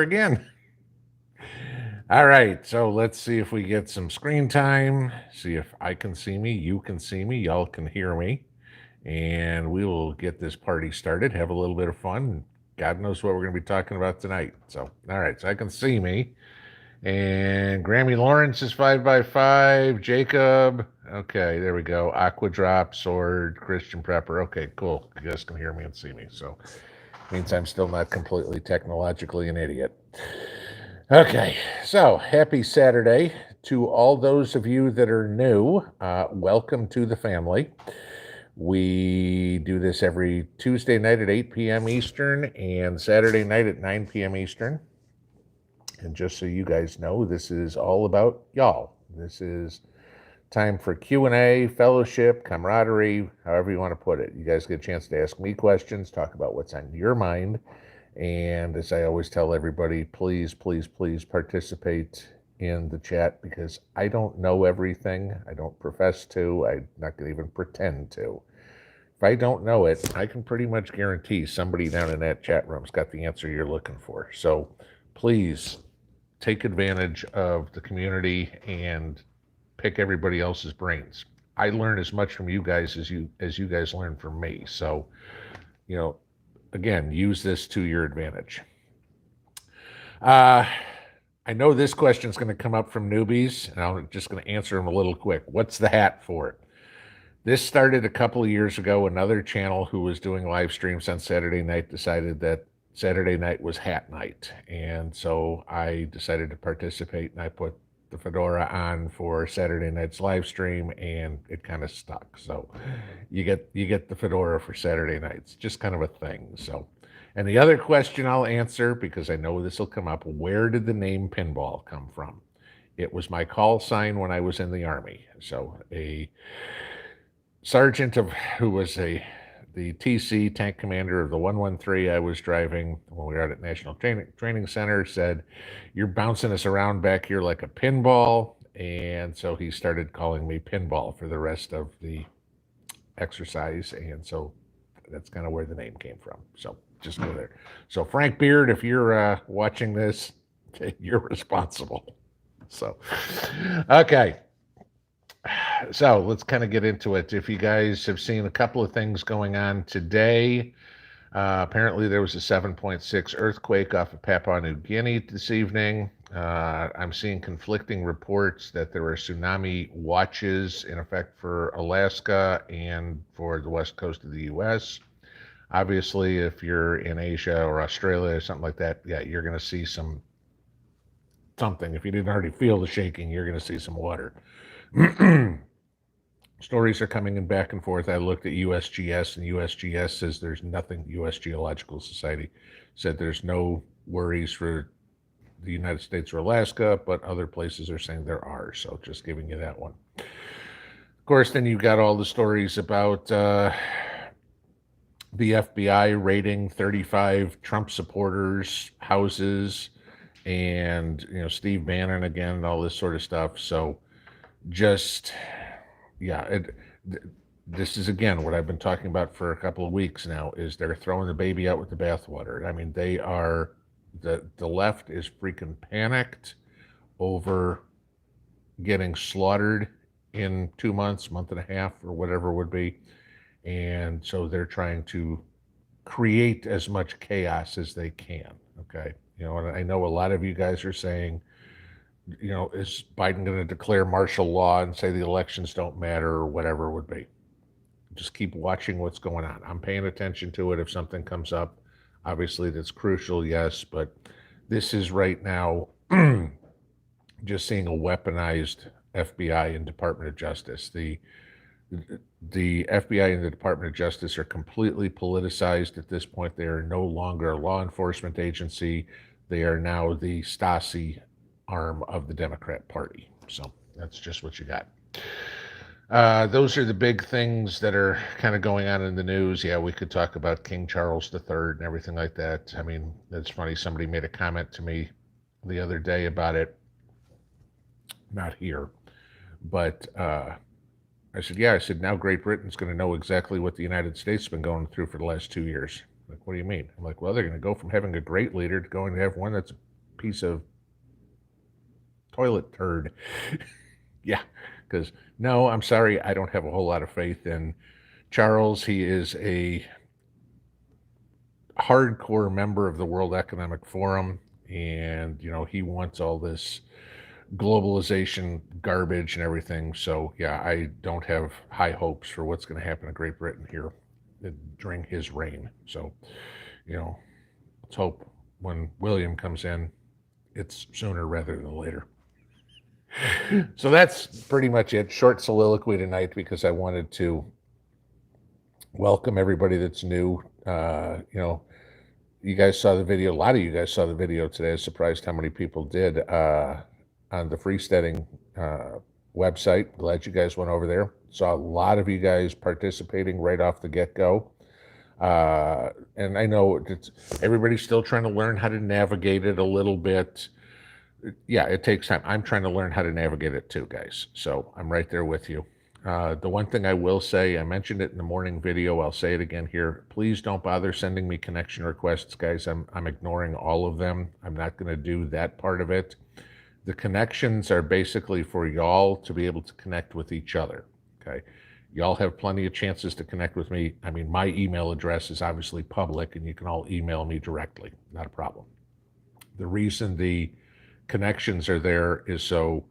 again. All right, so let's see if we get some screen time. See if I can see me, you can see me, y'all can hear me, and we will get this party started. Have a little bit of fun. God knows what we're going to be talking about tonight. So, all right, so I can see me. And Grammy Lawrence is 5x5. Jacob. Okay, there we go. Aqua Drop, Sword, Christian Prepper. Okay, cool. You guys can hear me and see me. So means I'm still not completely technologically an idiot. Okay, so happy Saturday to all those of you that are new. Welcome to the family. We do this every Tuesday night at 8 p.m. Eastern and Saturday night at 9 p.m. Eastern. And just so you guys know, this is all about y'all. This is time for Q&A, fellowship, camaraderie, however you want to put it. You guys get a chance to ask me questions, talk about what's on your mind. And as I always tell everybody, please, please, please participate in the chat because I don't know everything. I don't profess to. I'm not going to even pretend to. If I don't know it, I can pretty much guarantee somebody down in that chat room's got the answer you're looking for. So please take advantage of the community and pick everybody else's brains. I learn as much from you guys as you guys learn from me. So, again, use this to your advantage. I know this question is going to come up from newbies, and I'm just going to answer them a little quick. What's the hat for it? This started a couple of years ago. Another channel who was doing live streams on Saturday night decided that Saturday night was hat night. And so I decided to participate, and I put the fedora on for Saturday night's live stream, and it kind of stuck. So you get the fedora for Saturday nights, just kind of a thing. So, and the other question I'll answer, because I know this will come up, where did the name Pinball come from? It was my call sign when I was in the Army. So a sergeant who was the TC tank commander of the 113 I was driving when we were out at National Training Center said, "You're bouncing us around back here like a pinball." And so he started calling me Pinball for the rest of the exercise. And so that's kind of where the name came from. So just go there. So Frank Beard, if you're watching this, you're responsible. So, okay. So let's kind of get into it. If you guys have seen a couple of things going on today, apparently there was a 7.6 earthquake off of Papua New Guinea this evening. I'm seeing conflicting reports that there are tsunami watches in effect for Alaska and for the west coast of the U.S. Obviously, if you're in Asia or Australia or something like that, yeah, you're going to see something. If you didn't already feel the shaking, you're going to see some water. Stories are coming in back and forth. I looked at USGS, and USGS says there's nothing. US Geological Society said there's no worries for the United States or Alaska, but other places are saying there are. So just giving you that one. Of course, then you've got all the stories about the FBI raiding 35 Trump supporters' houses, and Steve Bannon again, and all this sort of stuff. So just, yeah, this is again what I've been talking about for a couple of weeks now, is they're throwing the baby out with the bathwater. I mean, they are, the left is freaking panicked over getting slaughtered in 2 months, month and a half, or whatever it would be. And so they're trying to create as much chaos as they can. Okay. And I know a lot of you guys are saying, is Biden going to declare martial law and say the elections don't matter or whatever it would be? Just keep watching what's going on. I'm paying attention to it if something comes up. Obviously, that's crucial, yes, but this is right now just seeing a weaponized FBI and Department of Justice. The FBI and the Department of Justice are completely politicized at this point. They are no longer a law enforcement agency. They are now the Stasi arm of the Democrat Party. So that's just what you got. Those are the big things that are kind of going on in the news. Yeah, we could talk about King Charles III and everything like that. I mean, it's funny. Somebody made a comment to me the other day about it. Not here, but I said, now Great Britain's going to know exactly what the United States has been going through for the last 2 years. Like, what do you mean? I'm like, well, they're going to go from having a great leader to going to have one that's a piece of toilet turd. Yeah, because no, I'm sorry, I don't have a whole lot of faith in Charles. He is a hardcore member of the World Economic Forum, and he wants all this globalization garbage and everything. So yeah, I don't have high hopes for what's going to happen in Great Britain here during his reign. So let's hope when William comes in, it's sooner rather than later. So that's pretty much it. Short soliloquy tonight because I wanted to welcome everybody that's new. You guys saw the video. A lot of you guys saw the video today. I was surprised how many people did on the Freesteading website. Glad you guys went over there. Saw a lot of you guys participating right off the get-go. And I know everybody's still trying to learn how to navigate it a little bit. Yeah, it takes time. I'm trying to learn how to navigate it too, guys. So I'm right there with you. The one thing I will say, I mentioned it in the morning video, I'll say it again here. Please don't bother sending me connection requests, guys. I'm ignoring all of them. I'm not going to do that part of it. The connections are basically for y'all to be able to connect with each other, okay? Y'all have plenty of chances to connect with me. I mean, my email address is obviously public, and you can all email me directly. Not a problem. The reason the connections are there is so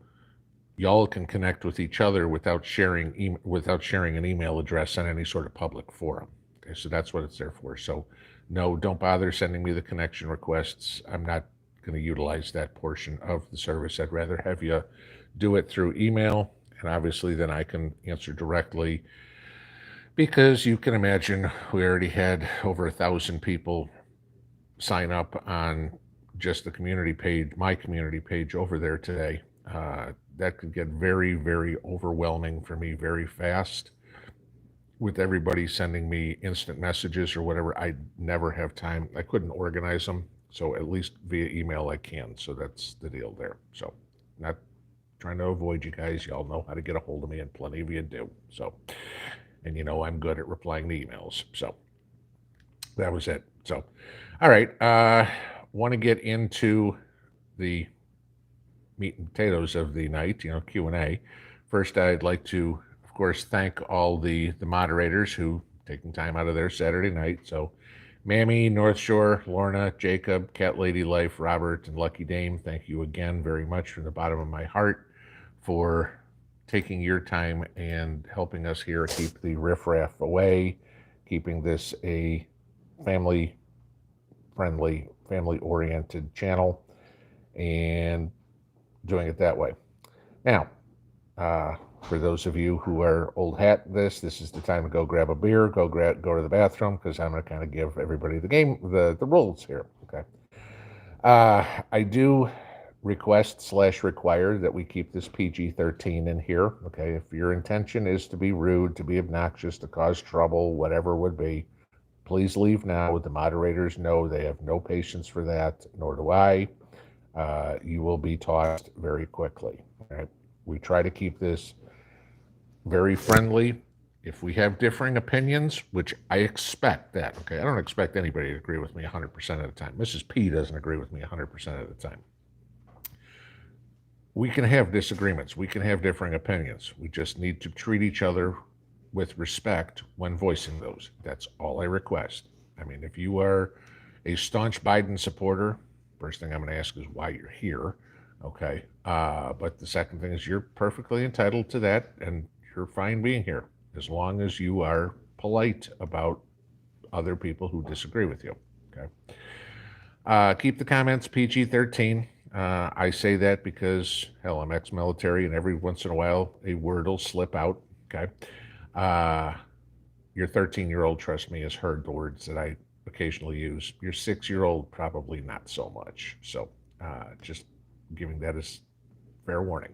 y'all can connect with each other without sharing an email address on any sort of public forum. Okay, so that's what it's there for. So no, don't bother sending me the connection requests. I'm not going to utilize that portion of the service. I'd rather have you do it through email, and obviously then I can answer directly, because you can imagine we already had over 1,000 people sign up on just the community page, my community page over there today. That could get very, very overwhelming for me very fast with everybody sending me instant messages or whatever. I never have time. I couldn't organize them. So at least via email I can. So that's the deal there. So not trying to avoid you guys. Y'all know how to get a hold of me, and plenty of you do. So, and I'm good at replying to emails. So that was it. So, all right. Want to get into the meat and potatoes of the night, Q&A. First, I'd like to, of course, thank all the moderators who taking time out of their Saturday night. So Mammy, North Shore, Lorna, Jacob, Cat Lady Life, Robert, and Lucky Dame, thank you again very much from the bottom of my heart for taking your time and helping us here keep the riffraff away, keeping this a family-friendly, family-oriented channel, and doing it that way. Now, for those of you who are old hat this is the time to go grab a beer, go to the bathroom, because I'm going to kind of give everybody the rules here. Okay. I do request/require that we keep this PG-13 in here. Okay. If your intention is to be rude, to be obnoxious, to cause trouble, whatever would be, please leave now. The moderators know they have no patience for that, nor do I. You will be tossed very quickly. Right? We try to keep this very friendly. If we have differing opinions, which I expect that, okay, I don't expect anybody to agree with me 100% of the time. Mrs. P doesn't agree with me 100% of the time. We can have disagreements. We can have differing opinions. We just need to treat each other with respect when voicing those. That's all I request. I mean, if you are a staunch Biden supporter, first thing I'm going to ask is why you're here, okay? But the second thing is you're perfectly entitled to that, and you're fine being here as long as you are polite about other people who disagree with you, okay? Keep the comments PG-13. I say that because, hell, I'm ex-military, and every once in a while a word will slip out, okay? Your 13-year-old, trust me, has heard the words that I occasionally use. Your 6-year-old, probably not so much. So just giving that as fair warning.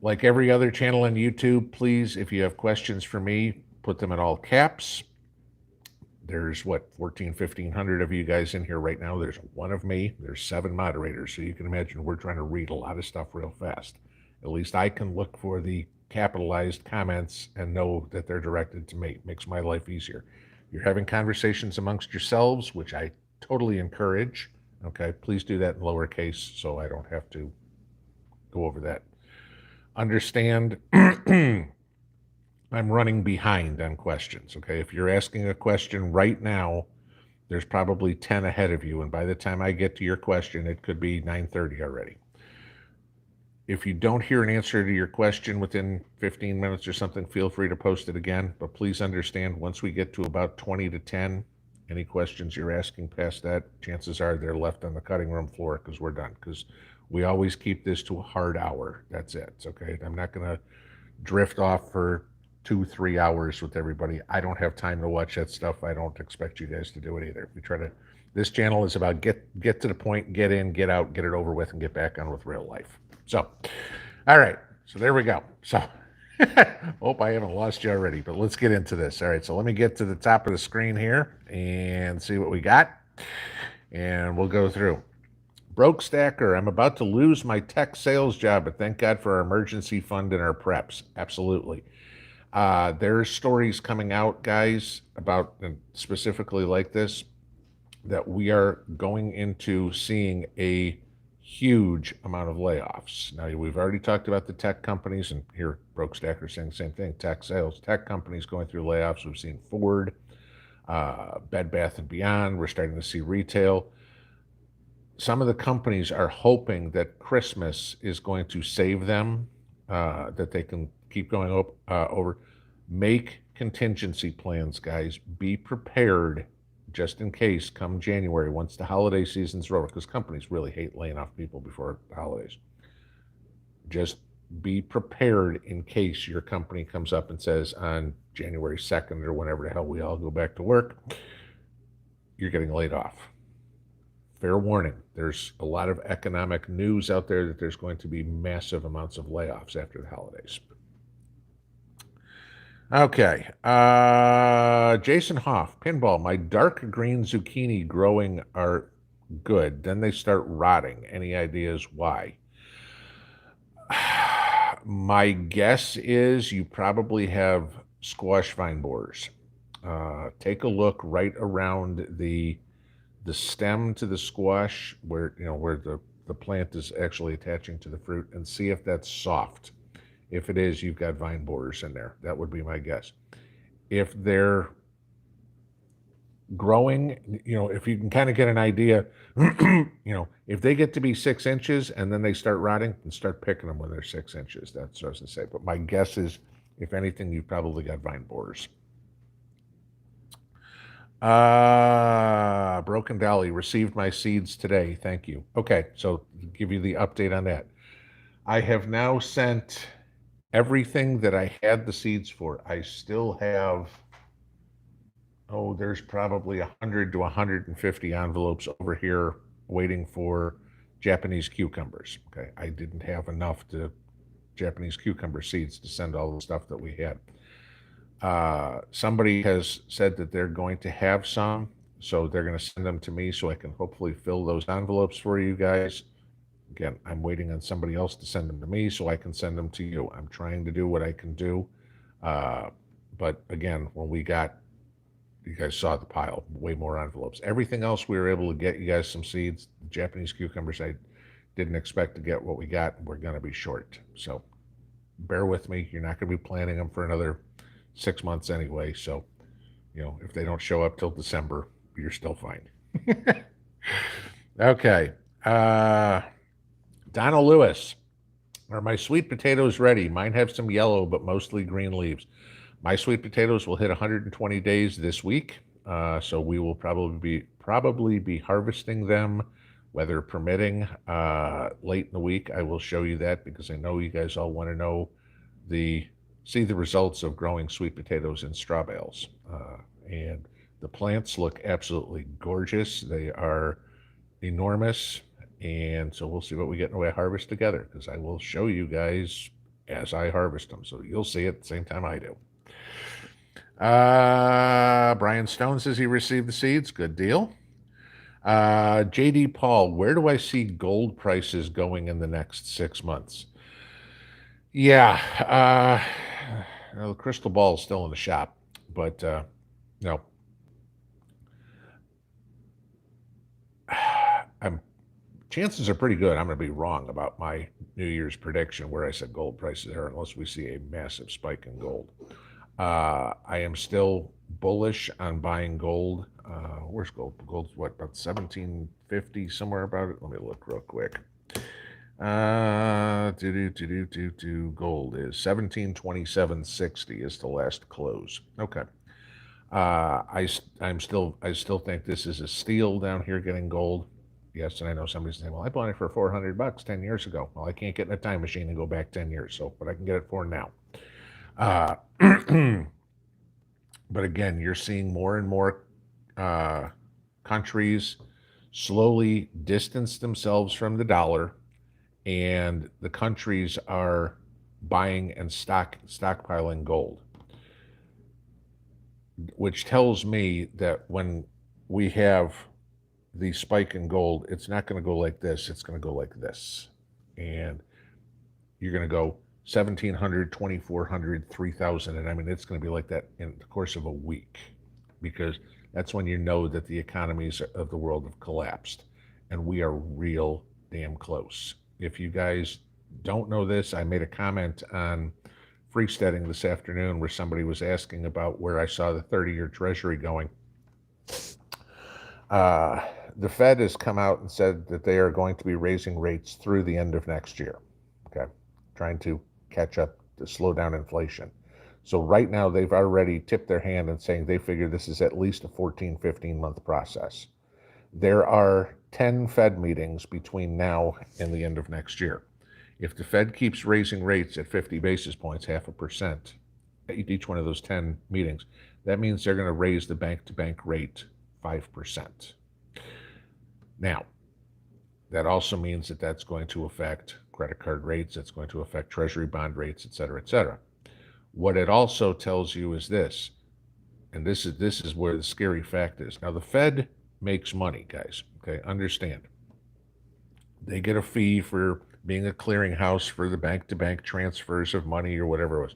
Like every other channel on YouTube, please, if you have questions for me, put them in all caps. There's 1,500 of you guys in here right now. There's one of me. There's 7 moderators. So you can imagine we're trying to read a lot of stuff real fast. At least I can look for the capitalized comments and know that they're directed to me. Makes my life easier. You're having conversations amongst yourselves, which I totally encourage. Okay, please do that in lowercase so I don't have to go over that. Understand I'm running behind on questions. Okay, if you're asking a question right now, there's probably 10 ahead of you, and by the time I get to your question, it could be 9:30 already. If you don't hear an answer to your question within 15 minutes or something, feel free to post it again. But please understand, once we get to about 20 to 10, any questions you're asking past that, chances are they're left on the cutting room floor because we're done. Because we always keep this to a hard hour. That's it. Okay. I'm not going to drift off for 2-3 hours with everybody. I don't have time to watch that stuff. I don't expect you guys to do it either. We try to. This channel is about get to the point, get in, get out, get it over with, and get back on with real life. So, all right. So there we go. So, hope I haven't lost you already, but let's get into this. All right. So let me get to the top of the screen here and see what we got, and we'll go through. Broke Stacker, I'm about to lose my tech sales job, but thank God for our emergency fund and our preps. Absolutely. There's stories coming out, guys, about, and specifically like this, that we are going into seeing a huge amount of layoffs. Now, we've already talked about the tech companies, and here Broke Stacker saying the same thing, tech sales, tech companies going through layoffs. We've seen Ford, Bed Bath & Beyond. We're starting to see retail. Some of the companies are hoping that Christmas is going to save them, that they can keep going over. Make contingency plans, guys. Be prepared just in case come January, once the holiday season's over, because companies really hate laying off people before the holidays. Just be prepared in case your company comes up and says on January 2nd or whenever the hell we all go back to work, you're getting laid off. Fair warning, there's a lot of economic news out there that there's going to be massive amounts of layoffs after the holidays. Okay, Jason Hoff, Pinball, my dark green zucchini growing are good. Then they start rotting. Any ideas why? My guess is you probably have squash vine borers. Take a look right around the stem to the squash where the plant is actually attaching to the fruit, and see if that's soft. If it is, you've got vine borers in there. That would be my guess. If they're growing, if you can kind of get an idea, if they get to be 6 inches and then they start rotting, and start picking them when they're 6 inches. That's what I was going to say. But my guess is, if anything, you've probably got vine borers. Broken Dolly, received my seeds today. Thank you. Okay, so give you the update on that. I have now sent everything that I had the seeds for. I still have, there's probably 100 to 150 envelopes over here waiting for Japanese cucumbers. Okay, I didn't have enough Japanese cucumber seeds to send all the stuff that we had. Somebody has said that they're going to have some, so they're going to send them to me so I can hopefully fill those envelopes for you guys. Again, I'm waiting on somebody else to send them to me so I can send them to you. I'm trying to do what I can do. But again, when you guys saw the pile, way more envelopes. Everything else we were able to get you guys some seeds. The Japanese cucumbers, I didn't expect to get what we got. We're going to be short. So bear with me. You're not going to be planting them for another 6 months anyway. So, if they don't show up till December, you're still fine. Okay. Donald Lewis, are my sweet potatoes ready? Mine have some yellow, but mostly green leaves. My sweet potatoes will hit 120 days this week. So we will probably be harvesting them, weather permitting, late in the week. I will show you that because I know you guys all want to know see the results of growing sweet potatoes in straw bales. And the plants look absolutely gorgeous. They are enormous. And so we'll see what we get in the way of harvest together, because I will show you guys as I harvest them. So you'll see it at the same time I do. Brian Stone says he received the seeds. Good deal. JD Paul, where do I see gold prices going in the next 6 months? Yeah, the crystal ball is still in the shop, but chances are pretty good I'm going to be wrong about my New Year's prediction where I said gold prices are, unless we see a massive spike in gold. I am still bullish on buying gold. Where's gold? Gold's what, about 1750, somewhere about it? Let me look real quick. Gold is 1727.60 is the last close. Okay. I still think this is a steal down here getting gold. Yes, and I know somebody's saying, well, I bought it for $400 10 years ago. Well, I can't get in a time machine and go back 10 years, so but I can get it for now. But again, you're seeing more and more countries slowly distance themselves from the dollar, and the countries are buying and stockpiling gold, which tells me that when we have the spike in gold, it's not going to go like this. It's going to go like this. And you're going to go 1,700, 2,400, 3,000. And I mean, it's going to be like that in the course of a week, because that's when you know that the economies of the world have collapsed. And we are real damn close. If you guys don't know this, I made a comment on Freesteading this afternoon where somebody was asking about where I saw the 30-year Treasury going. The Fed has come out and said that they are going to be raising rates through the end of next year, okay, trying to catch up to slow down inflation. So right now they've already tipped their hand and saying they figure this is at least a 14, 15-month process. There are 10 Fed meetings between now and the end of next year. If the Fed keeps raising rates at 50 basis points, 0.5% at each one of those 10 meetings, that means they're going to raise the bank-to-bank rate 5%. Now, that also means that that's going to affect credit card rates, it's going to affect treasury bond rates, et cetera, et cetera. What it also tells you is this, and this is where the scary fact is. Now, the Fed makes money, guys, okay? Understand. They get a fee for being a clearinghouse for the bank-to-bank transfers of money or whatever it was.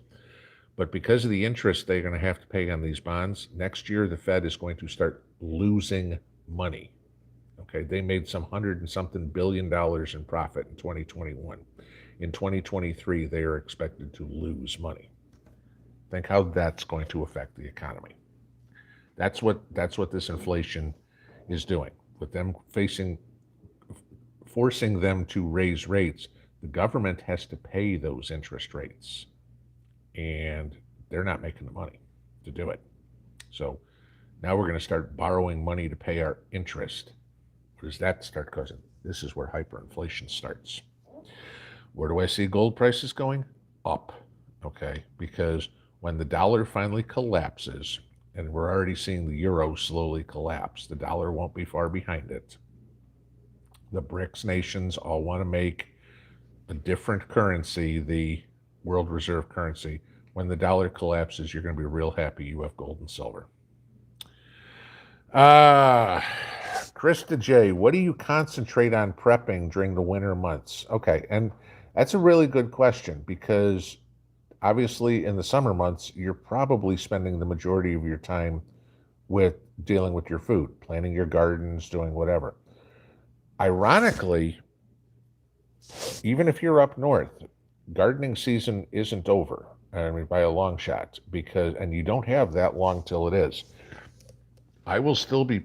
But because of the interest they're going to have to pay on these bonds, next year the Fed is going to start losing money. Okay, they made some $100 and something billion in profit in 2021. In 2023, they are expected to lose money. Think how that's going to affect the economy. That's what this inflation is doing. With them forcing them to raise rates, the government has to pay those interest rates, and they're not making the money to do it. So now we're going to start borrowing money to pay our interest. Where does that start causing? This is where hyperinflation starts. Where do I see gold prices going? Up, okay? Because when the dollar finally collapses, and we're already seeing the euro slowly collapse, the dollar won't be far behind it. The BRICS nations all want to make a different currency, the world reserve currency. When the dollar collapses, you're going to be real happy you have gold and silver. Krista J, what do you concentrate on prepping during the winter months? Okay, and that's a really good question, because obviously in the summer months, you're probably spending the majority of your time with dealing with your food, planting your gardens, doing whatever. Ironically, even if you're up north, gardening season isn't over. I mean, by a long shot, and you don't have that long till it is. I will still be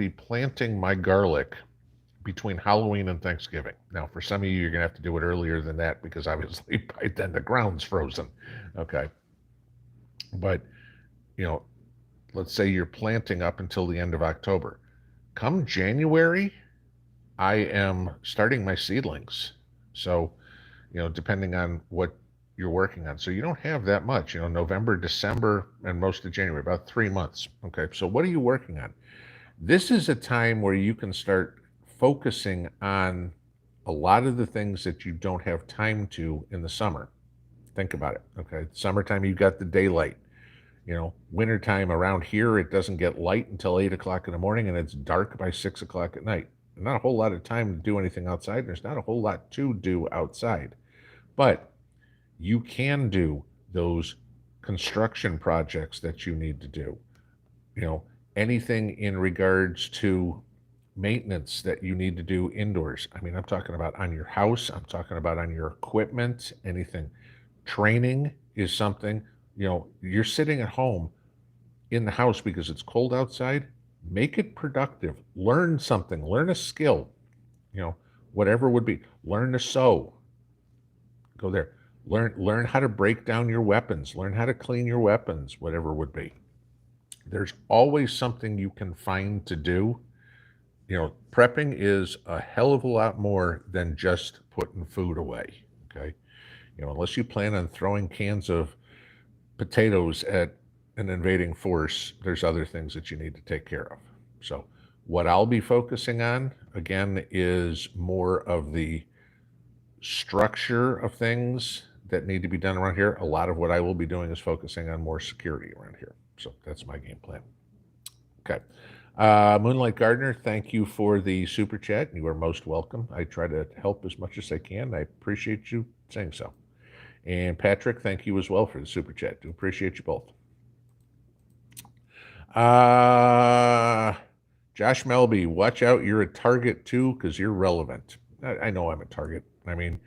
planting my garlic between Halloween and Thanksgiving. Now, for some of you, you're gonna have to do it earlier than that, because obviously by then the ground's frozen. Okay. But, let's say you're planting up until the end of October. Come January, I am starting my seedlings. So, depending on what you're working on. So you don't have that much, November, December, and most of January, about 3 months. Okay, so what are you working on? This is a time where you can start focusing on a lot of the things that you don't have time to in the summer. Think about it, okay? Summertime, you've got the daylight. Wintertime around here, it doesn't get light until 8 o'clock in the morning, and it's dark by 6 o'clock at night. Not a whole lot of time to do anything outside. There's not a whole lot to do outside. But you can do those construction projects that you need to do. Anything in regards to maintenance that you need to do indoors. I mean, I'm talking about on your house, I'm talking about on your equipment, anything. Training is something, you're sitting at home in the house because it's cold outside. Make it productive. Learn something, learn a skill, you know, whatever would be. Learn to sew. Go there. Learn how to break down your weapons, learn how to clean your weapons, whatever would be. There's always something you can find to do. Prepping is a hell of a lot more than just putting food away. Okay. Unless you plan on throwing cans of potatoes at an invading force, there's other things that you need to take care of. So what I'll be focusing on, again, is more of the structure of things that need to be done around here. A lot of what I will be doing is focusing on more security around here. So that's my game plan. Okay. Moonlight Gardener, thank you for the super chat. You are most welcome. I try to help as much as I can. I appreciate you saying so. And Patrick, thank you as well for the super chat. Do appreciate you both. Josh Melby, watch out. You're a target too because you're relevant. I know I'm a target. I mean,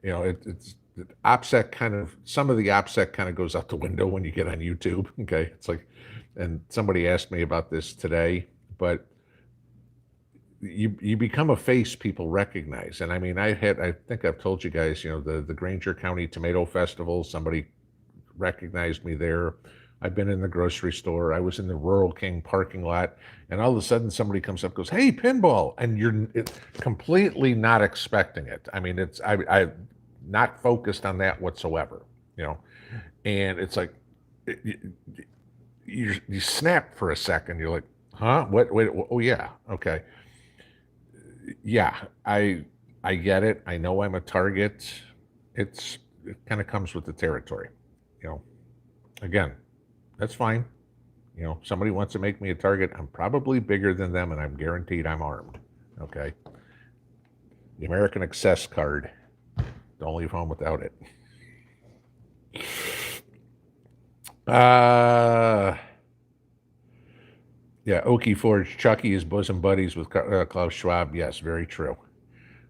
it's OPSEC some of the OPSEC kind of goes out the window when you get on YouTube. Okay. It's like, and somebody asked me about this today, but you become a face people recognize. And I mean, I think I've told you guys, the Granger County Tomato Festival, somebody recognized me there. I've been in the grocery store. I was in the Rural King parking lot, and all of a sudden somebody comes up and goes, "Hey, Pinball," and you're completely not expecting it. I mean, I'm not focused on that whatsoever, and it's like you snap for a second. You're like, "Huh? What? Wait, oh yeah, okay, yeah, I get it. I know I'm a target. It kind of comes with the territory, Again, that's fine. Somebody wants to make me a target. I'm probably bigger than them, and I'm guaranteed I'm armed. Okay. The American Access card. Don't leave home without it. Yeah, Okie Forge. Chucky is bosom buddies with Klaus Schwab. Yes, very true.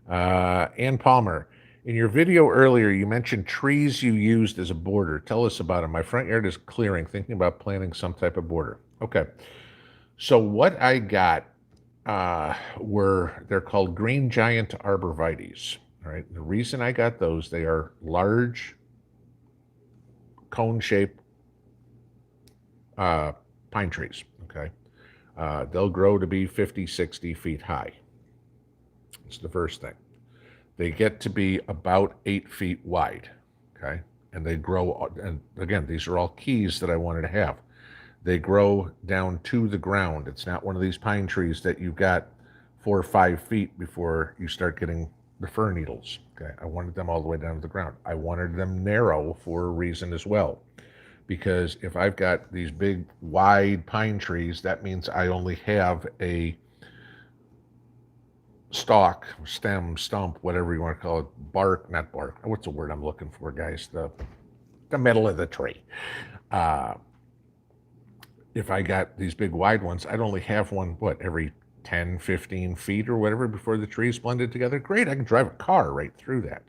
Ann Palmer. In your video earlier, you mentioned trees you used as a border. Tell us about them. My front yard is clearing, thinking about planting some type of border. Okay. So what I got they're called green giant arborvitaes. All right. The reason I got those, they are large, cone-shaped pine trees. Okay. They'll grow to be 50, 60 feet high. That's the first thing. They get to be about 8 feet wide, okay? And they grow, and again, these are all keys that I wanted to have. They grow down to the ground. It's not one of these pine trees that you've got 4 or 5 feet before you start getting the fir needles, okay? I wanted them all the way down to the ground. I wanted them narrow for a reason as well, because if I've got these big, wide pine trees, that means I only have a stalk, stem, stump, whatever you want to call it, bark, not bark. What's the word I'm looking for, guys? The middle of the tree. If I got these big wide ones, I'd only have one, every 10, 15 feet or whatever before the trees blended together. Great, I can drive a car right through that.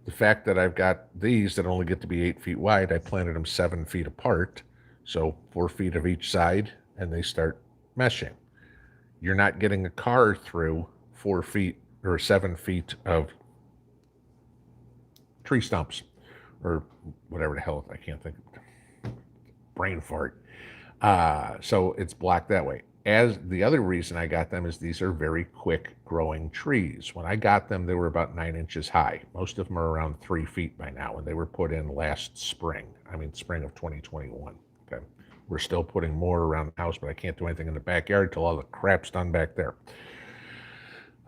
The fact that I've got these that only get to be 8 feet wide, I planted them 7 feet apart, so 4 feet of each side, and they start meshing. You're not getting a car through 4 feet or 7 feet of tree stumps or whatever the hell, I can't think of it. Brain fart. So it's blocked that way. As the other reason I got them is these are very quick growing trees. When I got them, they were about 9 inches high. Most of them are around 3 feet by now, and they were put in last spring. Spring of 2021. Okay. We're still putting more around the house, but I can't do anything in the backyard till all the crap's done back there.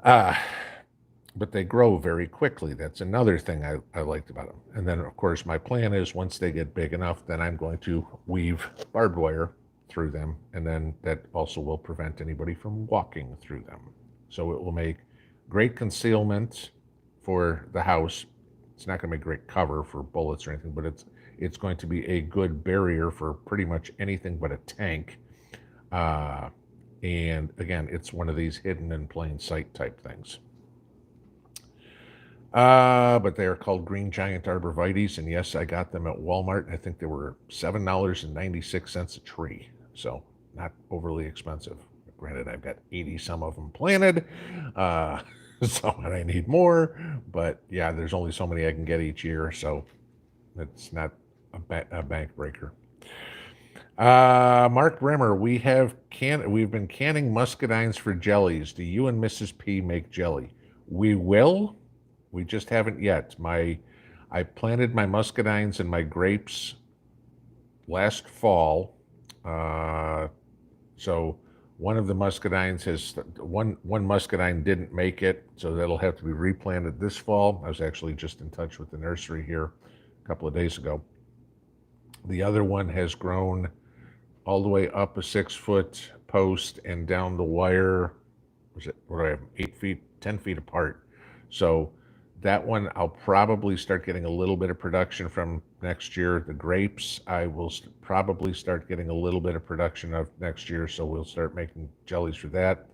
But they grow very quickly. That's another thing I liked about them. And then, of course, my plan is once they get big enough, then I'm going to weave barbed wire through them, and then that also will prevent anybody from walking through them. So it will make great concealment for the house. It's not going to make great cover for bullets or anything, but it's going to be a good barrier for pretty much anything but a tank. And again, it's one of these hidden in plain sight type things. But they are called Green Giant Arborvitaes, and yes, I got them at Walmart. I think they were $7.96 a tree, so not overly expensive. Granted, I've got 80 some of them planted, uh, so I need more. But yeah, there's only so many I can get each year, so it's not a bank breaker. Mark Brimmer, we've been canning muscadines for jellies. Do you and Mrs. P make jelly? We will. We just haven't yet. I planted my muscadines and my grapes last fall. So one of the muscadines one muscadine didn't make it, so that'll have to be replanted this fall. I was actually just in touch with the nursery here a couple of days ago. The other one has grown all the way up a 6-foot post and down the wire. What do I have? 8 feet, 10 feet apart. So that one I'll probably start getting a little bit of production from next year. The grapes I will probably start getting a little bit of production of next year, so we'll start making jellies for that.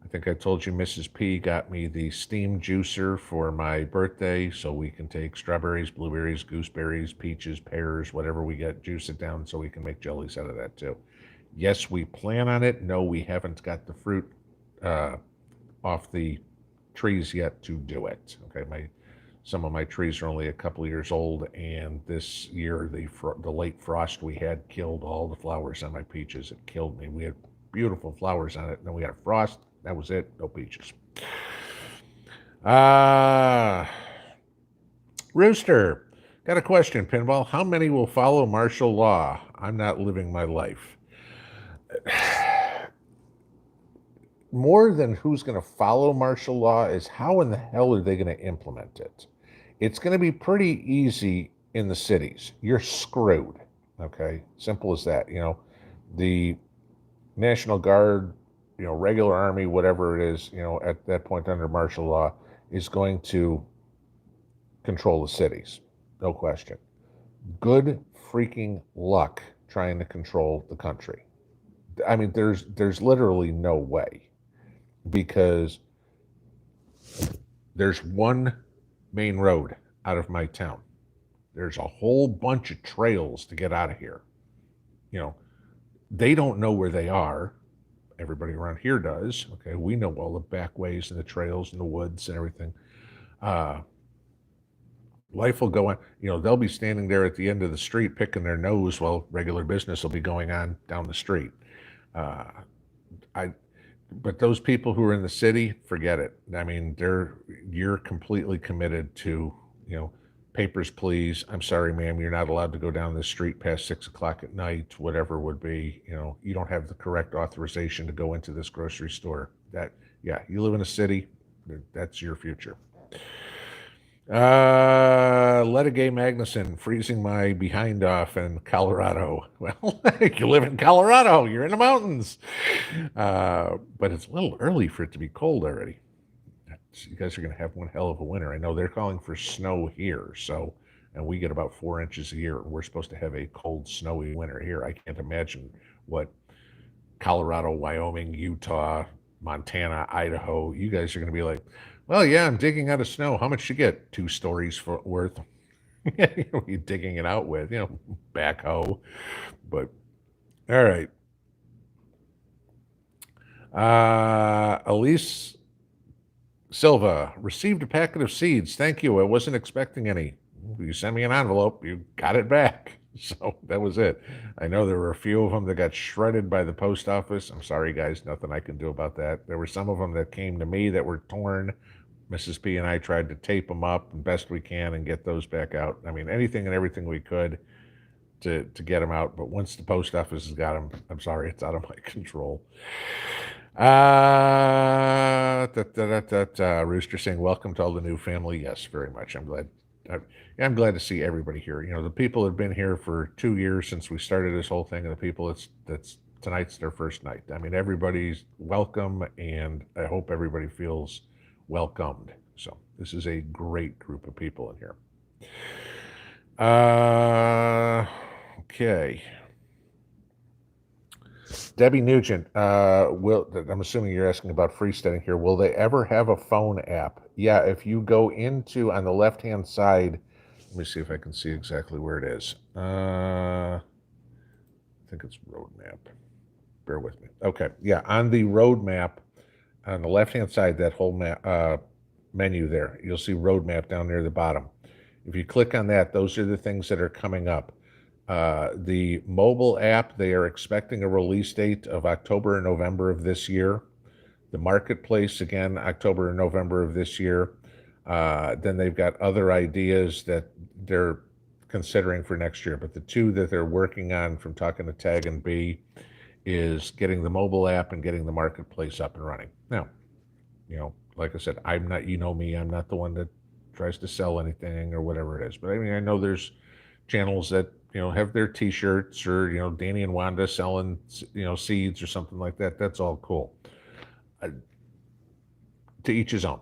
I think I told you Mrs. P got me the steam juicer for my birthday, so we can take strawberries, blueberries, gooseberries, peaches, pears, whatever we get, juice it down so we can make jellies out of that too. Yes, we plan on it. No, we haven't got the fruit off the trees yet to do it. Okay, some of my trees are only a couple of years old, and this year the late frost we had killed all the flowers on my peaches. It killed me. We had beautiful flowers on it, and then we had a frost. That was it. No peaches. Rooster, got a question, Pinball. How many will follow martial law? I'm not living my life. More than who's going to follow martial law is how in the hell are they going to implement it? It's going to be pretty easy in the cities. You're screwed. Okay, simple as that. The National Guard, regular army, whatever it is, at that point under martial law, is going to control the cities. No question. Good freaking luck trying to control the country. I mean, there's literally no way, because there's one main road out of my town. There's a whole bunch of trails to get out of here. They don't know where they are. Everybody around here does. Okay, we know all the back ways and the trails and the woods and everything. Life will go on. They'll be standing there at the end of the street picking their nose while regular business will be going on down the street. But those people who are in the city, forget it. I mean, you're completely committed to, papers, please. I'm sorry, ma'am, you're not allowed to go down this street past 6 o'clock at night, whatever would be. You don't have the correct authorization to go into this grocery store. You live in a city, that's your future. Lettigay Magnuson, freezing my behind off in Colorado. Well, you live in Colorado, you're in the mountains. But it's a little early for it to be cold already. You guys are going to have one hell of a winter. I know they're calling for snow here, and we get about 4 inches a year. We're supposed to have a cold, snowy winter here. I can't imagine what Colorado, Wyoming, Utah, Montana, Idaho, you guys are going to be like, well, yeah, I'm digging out of snow. How much you get? 2 stories worth. You're digging it out with, backhoe. But, all right. Elise Silva, received a packet of seeds. Thank you. I wasn't expecting any. You sent me an envelope. You got it back. So that was it. I know there were a few of them that got shredded by the post office. I'm sorry, guys. Nothing I can do about that. There were some of them that came to me that were torn. Mrs. P and I tried to tape them up the best we can and get those back out. I mean, anything and everything we could to get them out. But once the post office has got them, I'm sorry, it's out of my control. Rooster saying, welcome to all the new family. Yes, very much. I'm glad. I'm glad to see everybody here. The people that have been here for 2 years since we started this whole thing, and the people that's tonight's their first night. I mean, everybody's welcome, and I hope everybody feels welcomed. So this is a great group of people in here. Okay. Debbie Nugent, I'm assuming you're asking about Freesteading here. Will they ever have a phone app? Yeah, if you go into on the left-hand side, let me see if I can see exactly where it is. I think it's roadmap. Bear with me. Okay, yeah, on the roadmap, on the left-hand side, that whole menu there, you'll see roadmap down near the bottom. If you click on that, those are the things that are coming up. The mobile app, they are expecting a release date of October or November of this year. The marketplace, again, October or November of this year. Then they've got other ideas that they're considering for next year. But the two that they're working on from talking to Tag and B is getting the mobile app and getting the marketplace up and running. Now, like I said, I'm not, me, I'm not the one that tries to sell anything or whatever it is. But I mean, I know there's channels that, have their t-shirts or, Danny and Wanda selling, seeds or something like that. That's all cool. To each his own,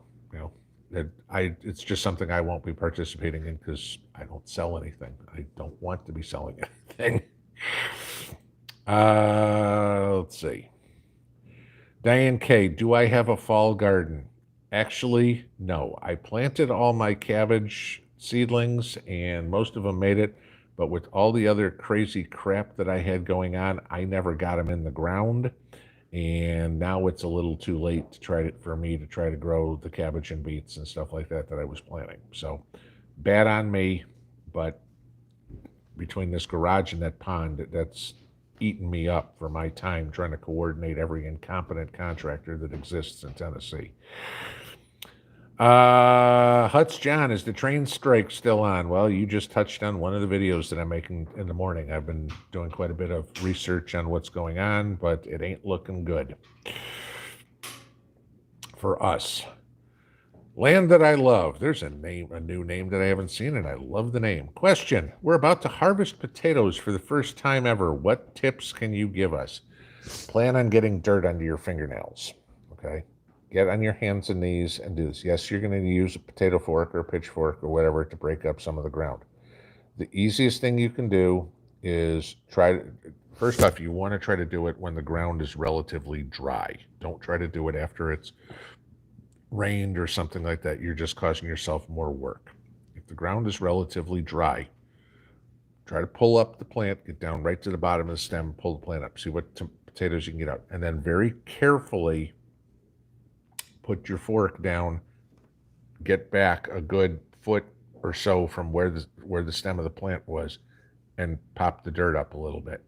it's just something I won't be participating in because I don't sell anything. I don't want to be selling anything. Let's see. Diane K, do I have a fall garden? Actually, no. I planted all my cabbage seedlings and most of them made it, but with all the other crazy crap that I had going on, I never got them in the ground. And now it's a little too late for me to try to grow the cabbage and beets and stuff like that I was planting. So bad on me, but between this garage and that pond, that's eaten me up for my time trying to coordinate every incompetent contractor that exists in Tennessee. Huts John, is the train strike still on? Well, you just touched on one of the videos that I'm making in the morning. I've been doing quite a bit of research on what's going on, but it ain't looking good for us. Land that I love. There's a new name that I haven't seen, and I love the name. Question: we're about to harvest potatoes for the first time ever. What tips can you give us? Plan on getting dirt under your fingernails. Okay. Get on your hands and knees and do this. Yes, you're going to use a potato fork or a pitchfork or whatever to break up some of the ground. The easiest thing you can do is first off, you want to try to do it when the ground is relatively dry. Don't try to do it after it's rained or something like that. You're just causing yourself more work. If the ground is relatively dry, try to pull up the plant, get down right to the bottom of the stem, pull the plant up, see what potatoes you can get out. And then very carefully put your fork down, get back a good foot or so from where the stem of the plant was, and pop the dirt up a little bit.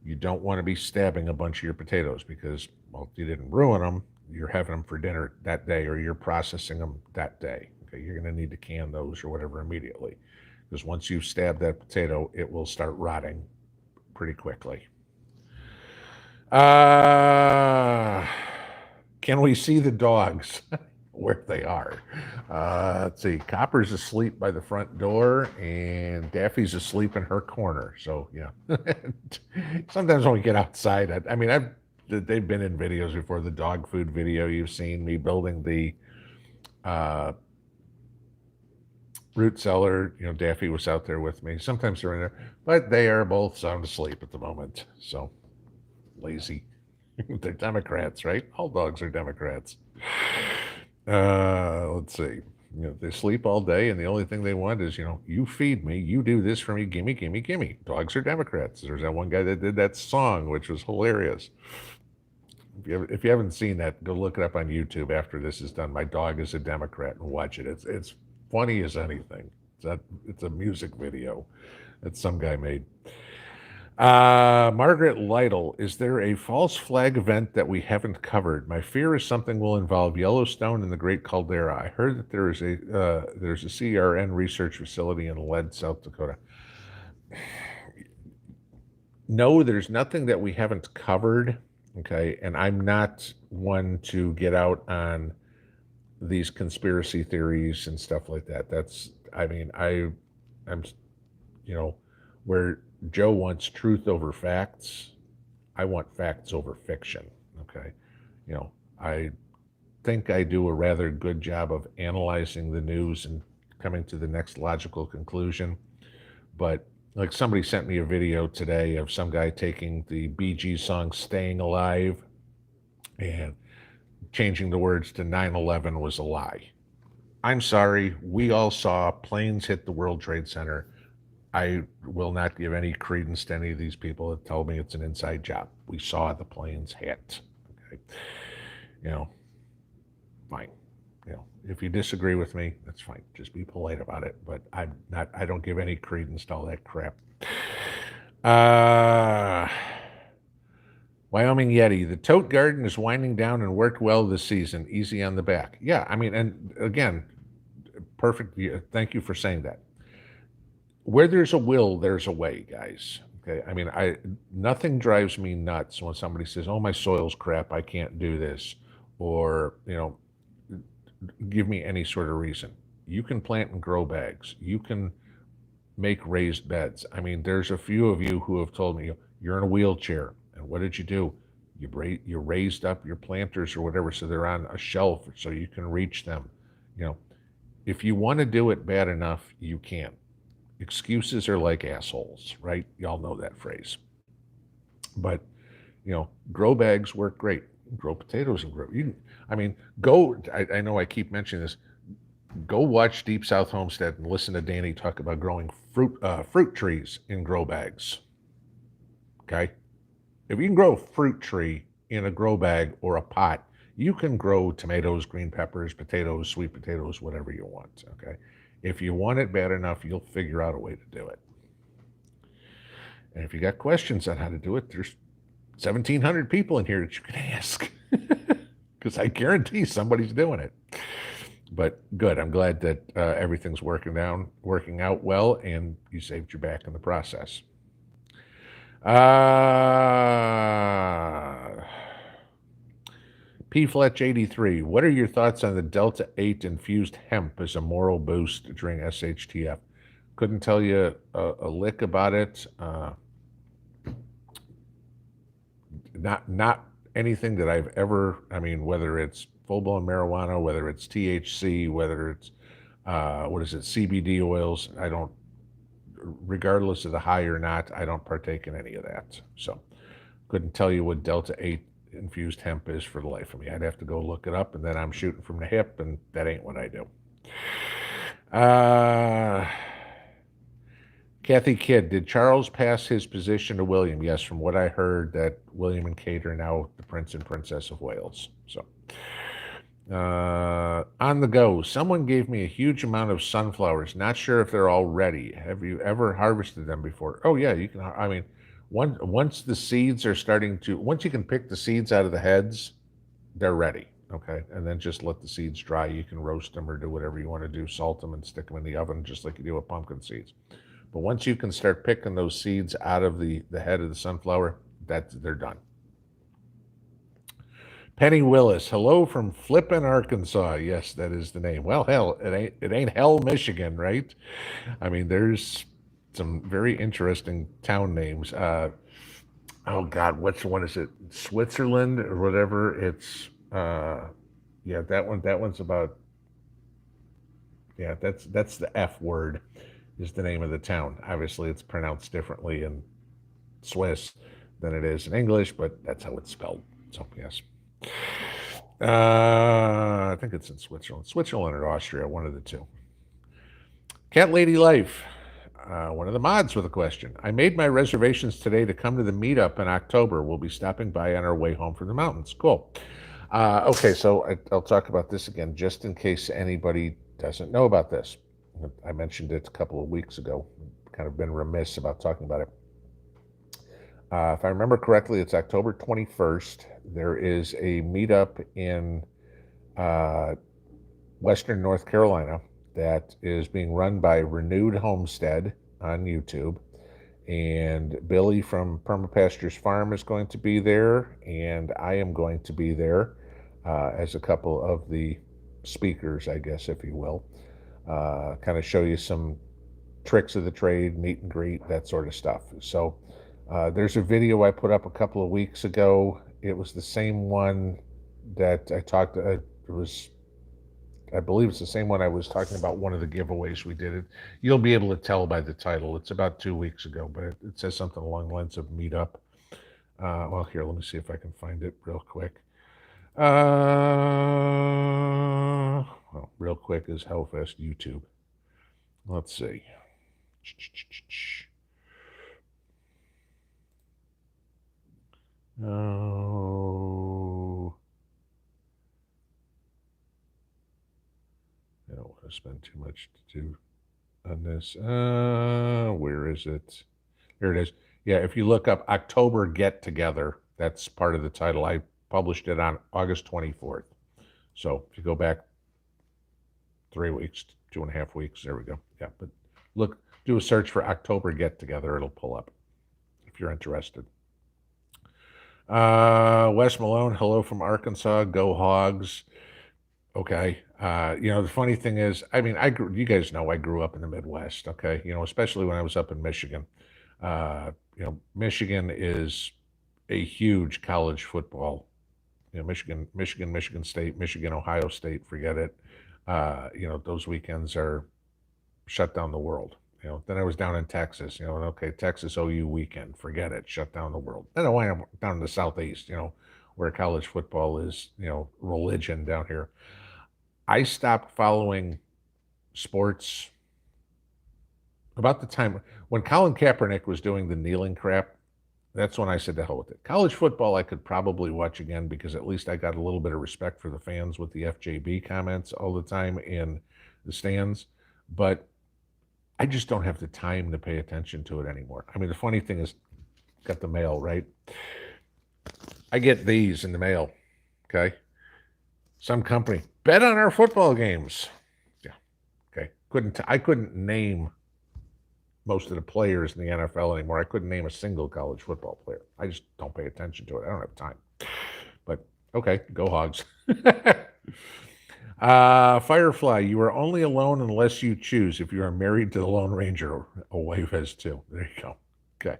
You don't want to be stabbing a bunch of your potatoes because, well, you didn't ruin them. You're having them for dinner that day, or you're processing them that day. Okay, you're going to need to can those or whatever immediately, because once you stab that potato, it will start rotting pretty quickly. Can we see the dogs where they are? Let's see. Copper's asleep by the front door, and Daffy's asleep in her corner. So yeah, sometimes when we get outside, they've been in videos before. The dog food video you've seen, me building the root cellar. Daffy was out there with me. Sometimes they're in there, but they are both sound asleep at the moment. So lazy. They're Democrats, right? All dogs are Democrats. Let's see. They sleep all day, and the only thing they want is, you feed me, you do this for me, gimme, gimme, gimme. Dogs are Democrats. There's that one guy that did that song, which was hilarious. If you haven't seen that, go look it up on YouTube after this is done. My dog is a Democrat, and watch it. It's funny as anything. It's a music video that some guy made. Margaret Lytle, is there a false flag event that we haven't covered? My fear is something will involve Yellowstone and the Great Caldera. I heard that there's a CRN research facility in Lead, South Dakota. No, there's nothing that we haven't covered. Okay, and I'm not one to get out on these conspiracy theories and stuff like that. I'm where Joe wants truth over facts, I want facts over fiction. Okay. I think I do a rather good job of analyzing the news and coming to the next logical conclusion. But Like somebody sent me a video today of some guy taking the Bee Gees song Staying Alive and changing the words to 9/11 was a lie. I'm sorry, we all saw planes hit the World Trade Center. I will not give any credence to any of these people that tell me it's an inside job. We saw the planes hit. Okay. You know, fine. If you disagree with me, that's fine. Just be polite about it. But I don't give any credence to all that crap. Wyoming Yeti, the tote garden is winding down and worked well this season. Easy on the back. Yeah, I mean, and again, perfect. Thank you for saying that. Where there's a will, there's a way, guys. Okay. I mean, nothing drives me nuts when somebody says, "Oh, my soil's crap. I can't do this," or give me any sort of reason. You can plant in grow bags. You can make raised beds. I mean, there's a few of you who have told me you're in a wheelchair, and what did you do? You raised up your planters or whatever, so they're on a shelf, so you can reach them. You know, if you want to do it bad enough, you can. Excuses are like assholes, right? Y'all know that phrase. But grow bags work great. Grow potatoes and grow. I know I keep mentioning this. Go watch Deep South Homestead and listen to Danny talk about growing fruit trees in grow bags. Okay, if you can grow a fruit tree in a grow bag or a pot, you can grow tomatoes, green peppers, potatoes, sweet potatoes, whatever you want. Okay, if you want it bad enough, you'll figure out a way to do it. And if you got questions on how to do it, there's 1,700 people in here that you can ask, because I guarantee somebody's doing it. But good. I'm glad that everything's working out well, and you saved your back in the process. P-Fletch83, what are your thoughts on the Delta 8 infused hemp as a moral boost during SHTF? Couldn't tell you a lick about it. Not anything that I've ever, whether it's full-blown marijuana, whether it's THC, whether it's, CBD oils, regardless of the high or not, I don't partake in any of that. So couldn't tell you what Delta 8 infused hemp is for the life of me. I'd have to go look it up, and then I'm shooting from the hip, and that ain't what I do. Kathy Kidd, did Charles pass his position to William? Yes, from what I heard, that William and Kate are now the Prince and Princess of Wales. So, on the go, someone gave me a huge amount of sunflowers. Not sure if they're all ready. Have you ever harvested them before? Oh yeah, you can. Once the seeds are once you can pick the seeds out of the heads, they're ready. Okay, and then just let the seeds dry. You can roast them or do whatever you want to do. Salt them and stick them in the oven, just like you do with pumpkin seeds. But once you can start picking those seeds out of the head of the sunflower, they're done. Penny Willis, hello from Flippin, Arkansas. Yes, that is the name. Well, hell, it ain't hell, Michigan, right? There's some very interesting town names. Oh God, which one is it? Switzerland or whatever. It's that one's about. Yeah, that's the F word. Is the name of the town. Obviously, it's pronounced differently in Swiss than it is in English, but that's how it's spelled. So, yes. I think it's in Switzerland. Switzerland or Austria, one of the two. Cat Lady Life, one of the mods with a question. I made my reservations today to come to the meetup in October. We'll be stopping by on our way home from the mountains. Cool. Okay, so I'll talk about this again, just in case anybody doesn't know about this. I mentioned it a couple of weeks ago. Kind of been remiss about talking about it. If I remember correctly, it's October 21st. There is a meetup in Western North Carolina that is being run by Renewed Homestead on YouTube. And Billy from Permapastures Farm is going to be there, and I am going to be there as a couple of the speakers, I guess, if you will. Kind of show you some tricks of the trade, meet and greet, that sort of stuff. So there's a video I put up a couple of weeks ago. It was the same one that I talked. It was I believe it's the same one I was talking about, one of the giveaways we did. It. You'll be able to tell by the title. It's about 2 weeks ago, but it says something along the lines of meetup. Well, here, let me see if I can find it real quick. Well, real quick is how fast YouTube. Let's see. Oh, I don't want to spend too much to do on this. Where is it? Here it is. Yeah, if you look up October Get Together, that's part of the title. I published it on August 24th. So if you go back 3 weeks, 2.5 weeks, there we go. Yeah, but look, do a search for October Get Together. It'll pull up if you're interested. Wes Malone, hello from Arkansas. Go Hogs. Okay. The funny thing is, I mean, you guys know I grew up in the Midwest. Okay. Especially when I was up in Michigan. Michigan is a huge college football. Michigan State, Michigan, Ohio State, forget it. Those weekends are shut down the world. Then I was down in Texas, and okay, Texas OU weekend, forget it, shut down the world. Then I went down in the Southeast, where college football is, religion down here. I stopped following sports about the time when Colin Kaepernick was doing the kneeling crap. That's when I said to hell with it. College football I could probably watch again because at least I got a little bit of respect for the fans with the FJB comments all the time in the stands. But I just don't have the time to pay attention to it anymore. I mean, the funny thing is, got the mail, right? I get these in the mail, okay? Some company, bet on our football games. Yeah, okay. I couldn't name most of the players in the NFL anymore. I couldn't name a single college football player. I just don't pay attention to it. I don't have time. But okay, go Hogs. Firefly, you are only alone unless you choose. If you are married to the Lone Ranger, a wife has two. There you go. Okay.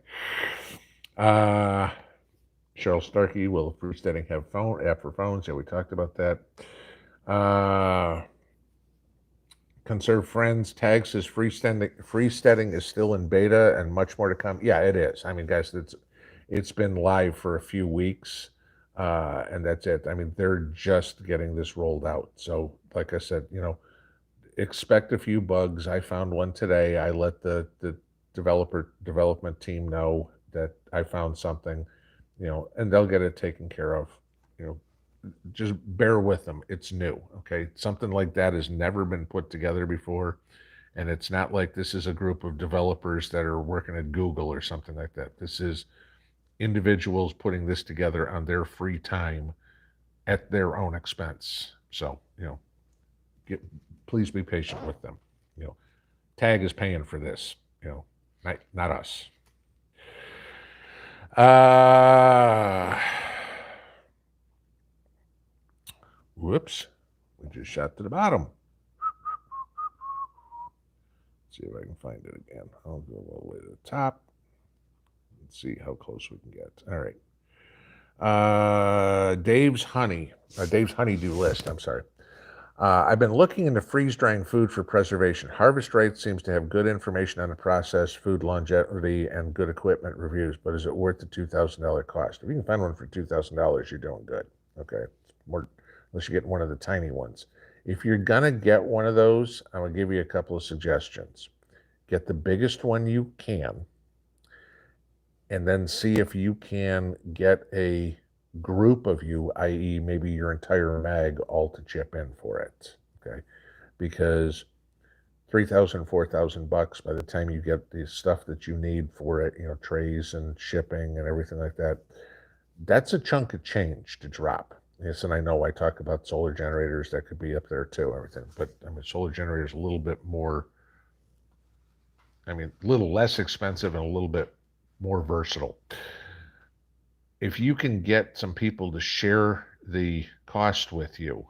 Cheryl Starkey, will Freesteading have app for phones? Yeah, we talked about that. Conserve Friends tag says Freesteading is still in beta and much more to come. Yeah, it is. I mean, guys, it's been live for a few weeks. And that's it. I mean, they're just getting this rolled out. So, like I said, expect a few bugs. I found one today. I let the development team know that I found something, and they'll get it taken care of. Just bear with them. It's new. Okay. Something like that has never been put together before. And it's not like this is a group of developers that are working at Google or something like that. This is individuals putting this together on their free time at their own expense. So, please be patient with them. Tag is paying for this, not us. Whoops. We just shot to the bottom. Let's see if I can find it again. I'll go all the way to the top. Let's see how close we can get. All right. Dave's honeydew list. I'm sorry. I've been looking into freeze-drying food for preservation. Harvest Right seems to have good information on the process, food longevity, and good equipment reviews, but is it worth the $2,000 cost? If you can find one for $2,000, you're doing good. Okay. More, unless you get one of the tiny ones. If you're going to get one of those, I'm going to give you a couple of suggestions. Get the biggest one you can, and then see if you can get a group of you, i.e. maybe your entire mag, all to chip in for it, okay? Because $3,000, $4,000 by the time you get the stuff that you need for it, trays and shipping and everything like that, that's a chunk of change to drop. Yes, and I know I talk about solar generators, that could be up there too, everything, but I mean, solar generators a little bit more, a little less expensive and a little bit more versatile. If you can get some people to share the cost with you,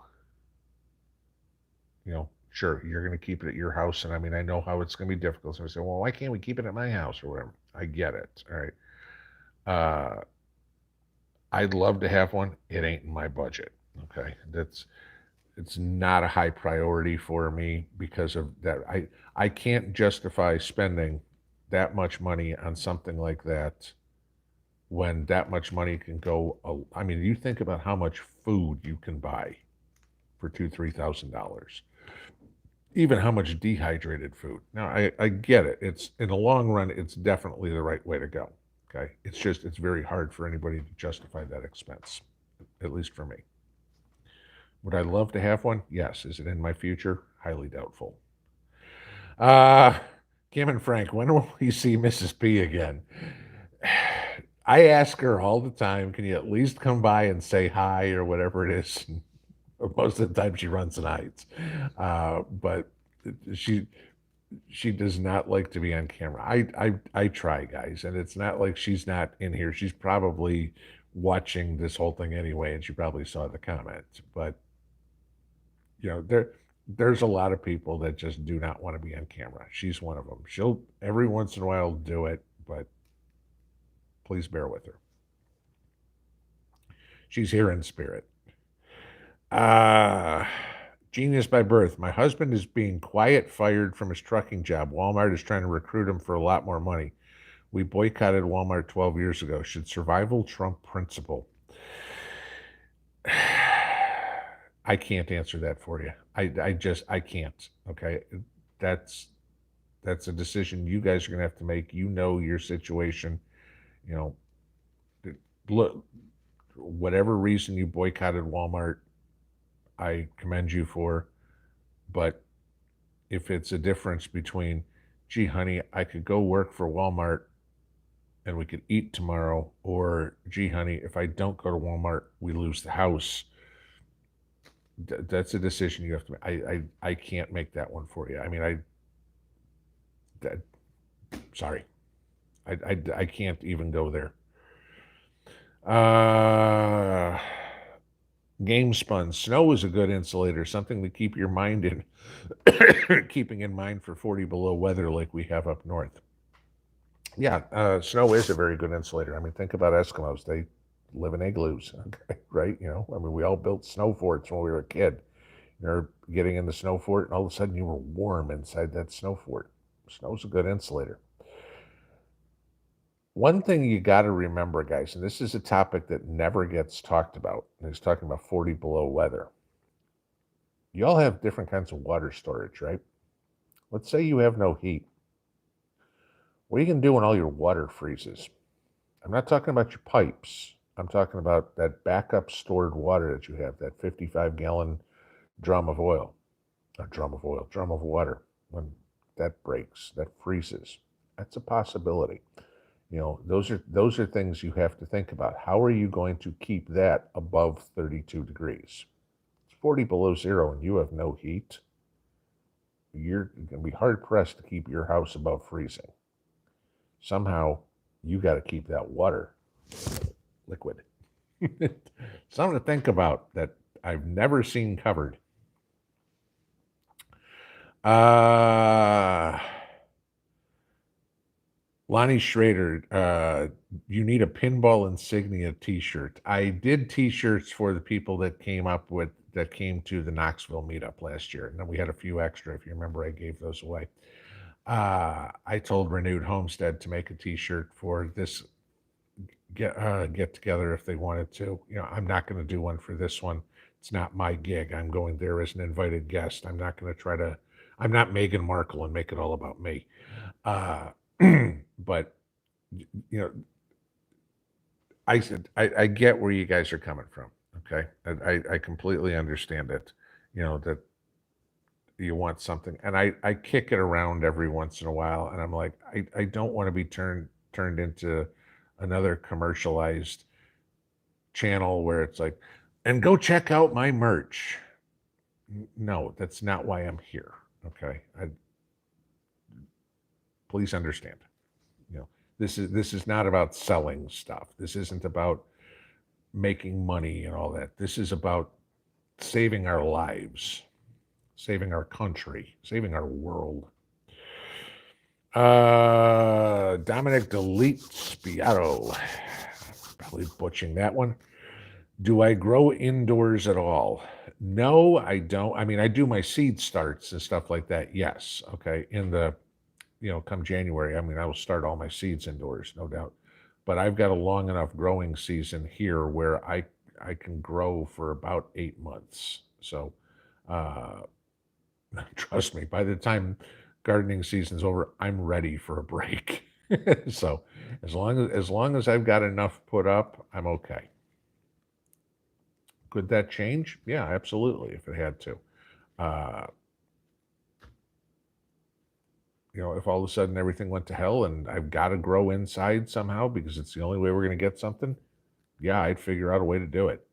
sure, you're going to keep it at your house. And I know how it's going to be difficult. So I say, well, why can't we keep it at my house or whatever? I get it. All right. I'd love to have one. It ain't in my budget. Okay. it's not a high priority for me because of that. I can't justify spending that much money on something like that when that much money can go. I mean, you think about how much food you can buy for $2,000-3,000. Even how much dehydrated food. Now, I get it. It's in the long run, it's definitely the right way to go. Okay, it's just it's very hard for anybody to justify that expense, at least for me. Would I love to have one? Yes. Is it in my future? Highly doubtful. Uh, Kim and Frank, when will we see Mrs. P again? I ask her all the time, can you at least come by and say hi or whatever it is? Most of the time she runs and hides. But she she does not like to be on camera. I try, guys, and it's not like she's not in here. She's probably watching this whole thing anyway, and she probably saw the comments. But there's a lot of people that just do not want to be on camera. She's one of them. She'll every once in a while do it, but please bear with her. She's here in spirit. Genius by birth. My husband is being quiet fired from his trucking job. Walmart is trying to recruit him for a lot more money. We boycotted Walmart 12 years ago. Should survival trump principle? I can't answer that for you. I can't. Okay. That's a decision you guys are gonna have to make. You know your situation. You know, look, whatever reason you boycotted Walmart, I commend you for. But if it's a difference between, gee, honey, I could go work for Walmart and we could eat tomorrow, or gee, honey, if I don't go to Walmart, we lose the house. That's a decision you have to make. I can't make that one for you. I mean, sorry, I can't even go there. Game spun. Snow is a good insulator, something to keep your mind in, keeping in mind for 40 below weather like we have up north. Yeah, snow is a very good insulator. I mean, think about Eskimos. They live in igloos, okay, right? I mean, we all built snow forts when we were a kid. You're getting in the snow fort, and all of a sudden you were warm inside that snow fort. Snow's a good insulator. One thing you got to remember, guys, and this is a topic that never gets talked about, and he's talking about 40 below weather. You all have different kinds of water storage, right? Let's say you have no heat. What are you going to do when all your water freezes? I'm not talking about your pipes. I'm talking about that backup stored water that you have, that 55-gallon drum of water. When that breaks, that freezes. That's a possibility. Those are things you have to think about. How are you going to keep that above 32 degrees? It's 40 below zero and you have no heat. You're going to be hard pressed to keep your house above freezing. Somehow you got to keep that water liquid. Something to think about that I've never seen covered. Lonnie Schrader, you need a pinball insignia t-shirt. I did t-shirts for the people that came to the Knoxville meetup last year. And then we had a few extra. If you remember, I gave those away. I told Renewed Homestead to make a t-shirt for this get together if they wanted to. I'm not going to do one for this one. It's not my gig. I'm going there as an invited guest. I'm not going to I'm not Meghan Markle and make it all about me. But I get where you guys are coming from. Okay. I completely understand it. That you want something, and I kick it around every once in a while, and I'm like, I don't want to be turned into another commercialized channel where it's like, and go check out my merch. No, that's not why I'm here. Okay. Please understand. This is not about selling stuff. This isn't about making money and all that. This is about saving our lives, saving our country, saving our world. Dominic Delete Spiato, probably butchering that one. Do I grow indoors at all? No, I don't. I mean, I do my seed starts and stuff like that. Yes. Okay. In the, come January, I mean, I will start all my seeds indoors, no doubt. But I've got a long enough growing season here where I can grow for about 8 months. So, uh, trust me, by the time gardening season's over, I'm ready for a break. So, as long as I've got enough put up, I'm okay. Could that change? Yeah, absolutely, if it had to. Uh, if all of a sudden everything went to hell and I've got to grow inside somehow because it's the only way we're going to get something, yeah, I'd figure out a way to do it.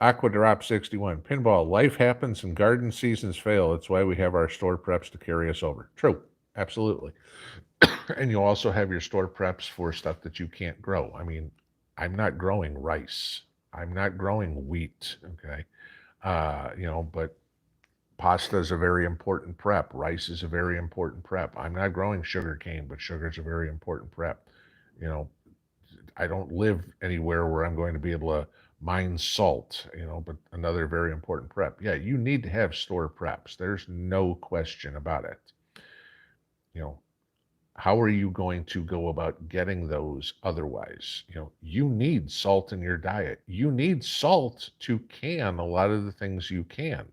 Aquadrop 61. Pinball, life happens and garden seasons fail. That's why we have our store preps to carry us over. True, absolutely. And you also have your store preps for stuff that you can't grow. I mean, I'm not growing rice. I'm not growing wheat, okay? But pasta is a very important prep. Rice is a very important prep. I'm not growing sugar cane, but sugar is a very important prep. You know, I don't live anywhere where I'm going to be able to mine salt, but another very important prep. Yeah, you need to have store preps. There's no question about it. How are you going to go about getting those otherwise? You need salt in your diet. You need salt to can a lot of the things you can.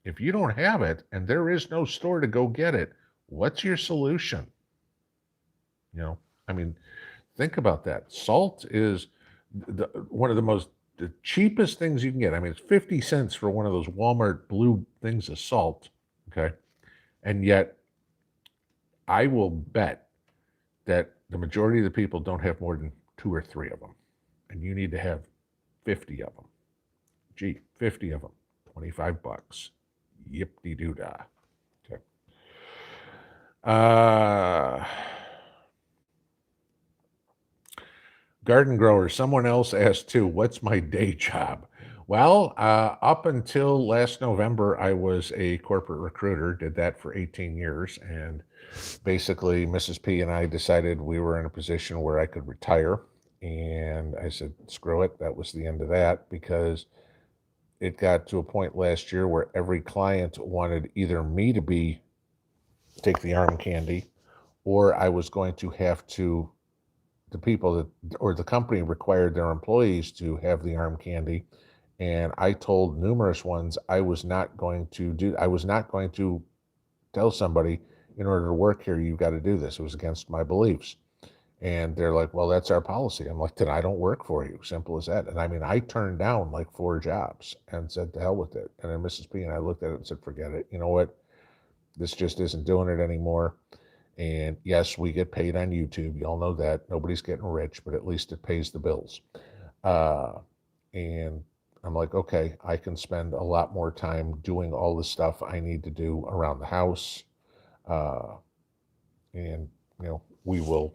If you don't have it and there is no store to go get it, what's your solution? I mean, think about that. Salt is one of the cheapest things you can get. I mean, it's 50 cents for one of those Walmart blue things of salt, okay? And yet, I will bet that the majority of the people don't have more than 2 or 3 of them. And you need to have 50 of them. Gee, 50 of them, $25. Yip-de-doo-dah. Okay. Garden grower, someone else asked too, what's my day job? Well, up until last November, I was a corporate recruiter, did that for 18 years. And basically, Mrs. P and I decided we were in a position where I could retire. And I said, screw it. That was the end of that because it got to a point last year where every client wanted either me to take the arm candy, or I was going to have to, the people that, or the company required their employees to have the arm candy. And I told numerous ones I was not going to tell somebody, in order to work here, you've got to do this. It was against my beliefs. And they're like, well, that's our policy. I'm like, then I don't work for you. Simple as that. And I mean, I turned down like 4 jobs and said, to hell with it. And then Mrs. P and I looked at it and said, forget it. You know what? This just isn't doing it anymore. And yes, we get paid on YouTube. Y'all know that. Nobody's getting rich, but at least it pays the bills. And I'm like, okay, I can spend a lot more time doing all the stuff I need to do around the house. And, we will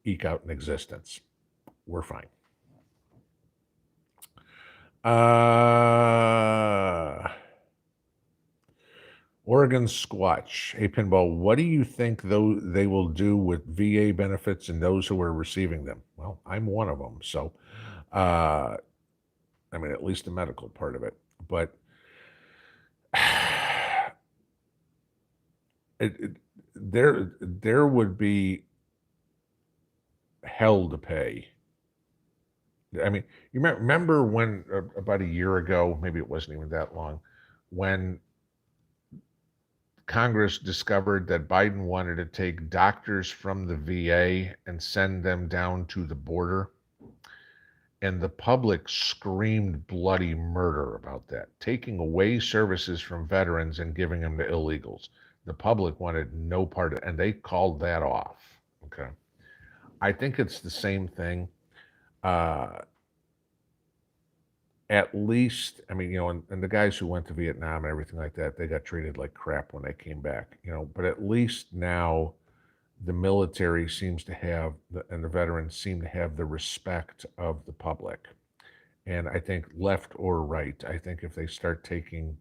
eke out an existence. We're fine. Oregon Squatch, hey Pinball, what do you think they will do with VA benefits and those who are receiving them? Well, I'm one of them, so I mean, at least the medical part of it. But there would be hell to pay. I mean, you remember when about a year ago, maybe it wasn't even that long, when Congress discovered that Biden wanted to take doctors from the VA and send them down to the border. And the public screamed bloody murder about that, taking away services from veterans and giving them to illegals. The public wanted no part of it, and they called that off. Okay. I think it's the same thing. At least, I mean, and the guys who went to Vietnam and everything like that, they got treated like crap when they came back, but at least now the military seems to have, and the veterans seem to have the respect of the public. And I think left or right, I think if they start taking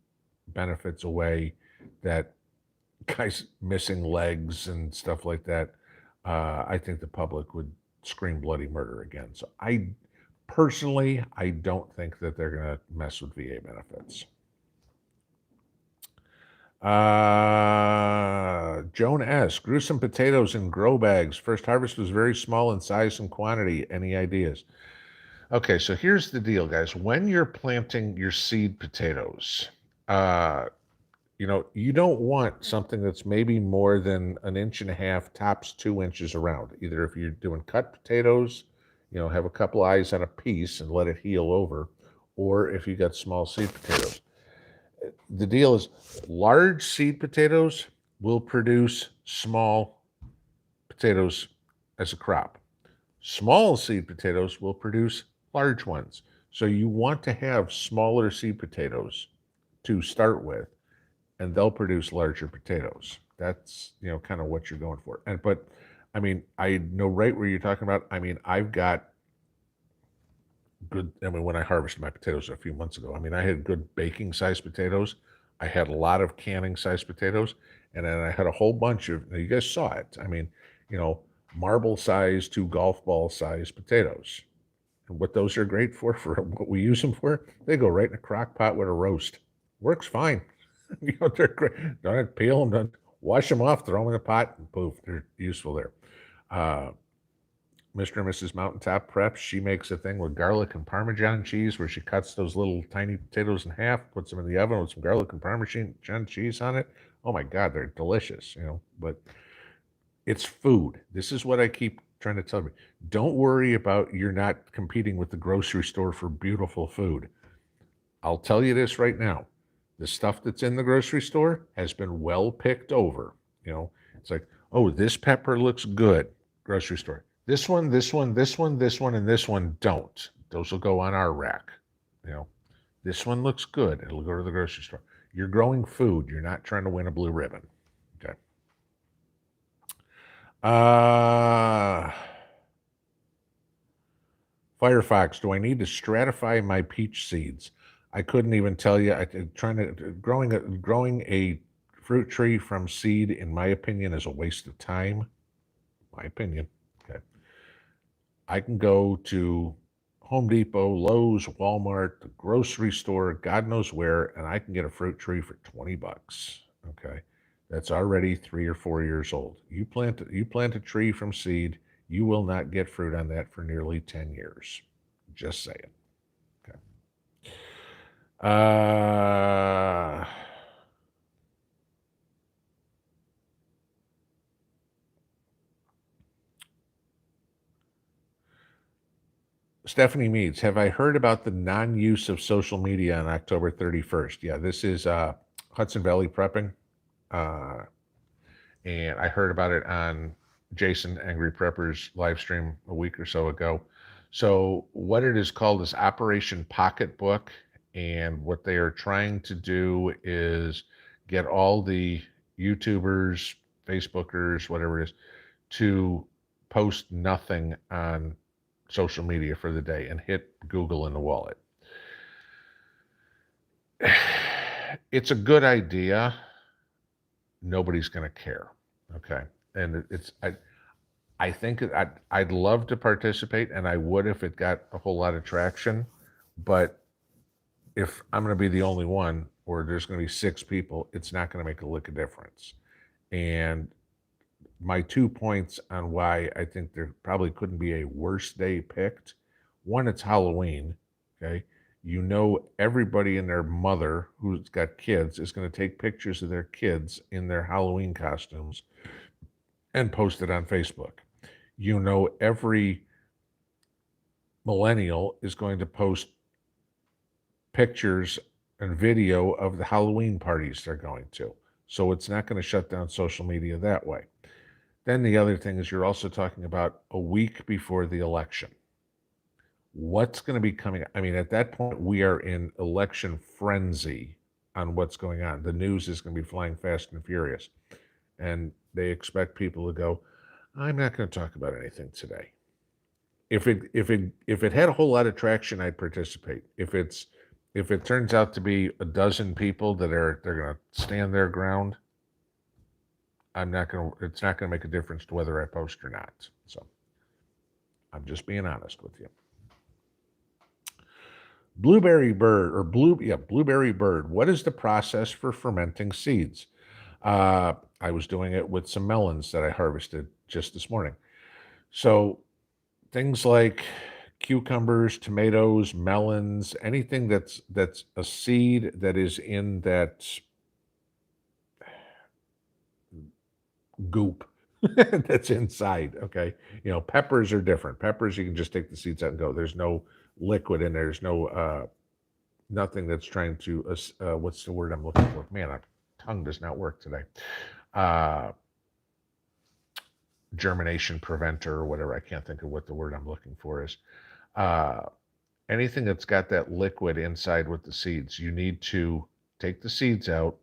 benefits away, that guys missing legs and stuff like that, I think the public would scream bloody murder again. So personally, I don't think that they're going to mess with VA benefits. Joan S. Grew some potatoes in grow bags. First harvest was very small in size and quantity. Any ideas? Okay, so here's the deal, guys. When you're planting your seed potatoes, you don't want something that's maybe more than 1.5 inches, tops 2 inches around. Either if you're doing cut potatoes, have a couple eyes on a piece and let it heal over, or if you got small seed potatoes. The deal is large seed potatoes will produce small potatoes as a crop. Small seed potatoes will produce large ones. So you want to have smaller seed potatoes to start with, and they'll produce larger potatoes. That's, kind of what you're going for. But I mean, I know right where you're talking about. I mean, I've got good, when I harvested my potatoes a few months ago, I had good baking size potatoes. I had a lot of canning size potatoes, and then I had a whole bunch of, you guys saw it. Marble size to golf ball size potatoes. And what those are great for what we use them for, they go right in a crock pot with a roast. Works fine. They're great. Don't have to peel them, don't wash them off, throw them in the pot, and poof, they're useful there. Mr. and Mrs. Mountaintop Prep, she makes a thing with garlic and Parmesan cheese where she cuts those little tiny potatoes in half, puts them in the oven with some garlic and Parmesan cheese on it. Oh my God, they're delicious, but it's food. This is what I keep trying to tell you. Don't worry about you're not competing with the grocery store for beautiful food. I'll tell you this right now. The stuff that's in the grocery store has been well picked over. It's like, oh, this pepper looks good, grocery store. This one, this one, this one, this one, and this one don't. Those will go on our rack. This one looks good. It'll go to the grocery store. You're growing food. You're not trying to win a blue ribbon. Okay. Firefox, do I need to stratify my peach seeds? I couldn't even tell you. Growing a fruit tree from seed, in my opinion, is a waste of time. My opinion. Okay. I can go to Home Depot, Lowe's, Walmart, the grocery store, God knows where, and I can get a fruit tree for $20. Okay. That's already 3 or 4 years old. You plant a tree from seed, you will not get fruit on that for nearly 10 years. Just saying. Okay. Stephanie Meads, have I heard about the non-use of social media on October 31st? Yeah, this is Hudson Valley Prepping. And I heard about it on Jason Angry Prepper's live stream a week or so ago. So what it is called is Operation Pocketbook. And what they are trying to do is get all the YouTubers, Facebookers, whatever it is, to post nothing on social media for the day and hit Google in the wallet. It's a good idea. Nobody's going to care. Okay. And I think I'd love to participate, and I would if it got a whole lot of traction. But if I'm going to be the only one, or there's going to be 6 people, it's not going to make a lick of difference. And my 2 points on why I think there probably couldn't be a worse day picked. One, it's Halloween. Okay. Everybody and their mother who's got kids is going to take pictures of their kids in their Halloween costumes and post it on Facebook. Every millennial is going to post pictures and video of the Halloween parties they're going to. So it's not going to shut down social media that way. Then the other thing is you're also talking about a week before the election. What's going to be coming? At that point, we are in election frenzy on what's going on. The news is going to be flying fast and furious. And they expect people to go, I'm not going to talk about anything today. If it had a whole lot of traction, I'd participate. If it turns out to be a dozen people they're going to stand their ground, it's not gonna make a difference to whether I post or not. So I'm just being honest with you. Blueberry bird. What is the process for fermenting seeds? I was doing it with some melons that I harvested just this morning. So things like cucumbers, tomatoes, melons, anything that's a seed that is in that goop that's inside. Okay, peppers are different. Peppers, you can just take the seeds out and go. There's no liquid in there. There's no nothing that's trying to what's the word I'm looking for? Man, my tongue does not work today. Germination preventer or whatever. I can't think of what the word I'm looking for is. Anything that's got that liquid inside with the seeds, you need to take the seeds out,